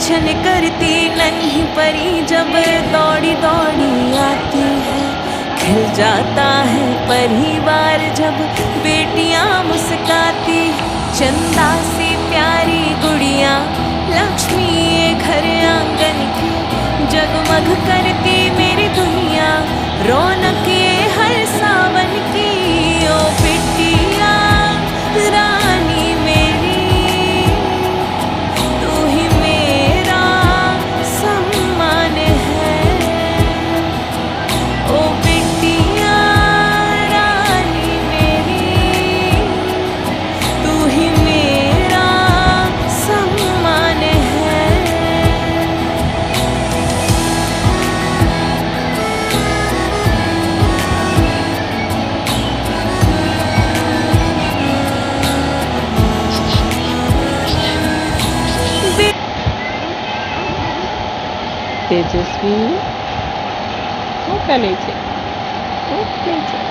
छन करती नन्ही परी जब दौड़ी दौड़ी आती है। खिल जाता है परिवार जब बेटियां मुस्काती। चंदा सी प्यारी गुड़िया लक्ष्मी ये घर आंगन की। जगमग करती मेरी दुनिया रौनक ये हर सावन की। ओ बिटिया रानी मेरी तू ही मेरा सम्मान है। ओ बिटिया रानी मेरी तू ही मेरा सम्मान है। તેજસ્વી શું કરે છે? શું કરે છે?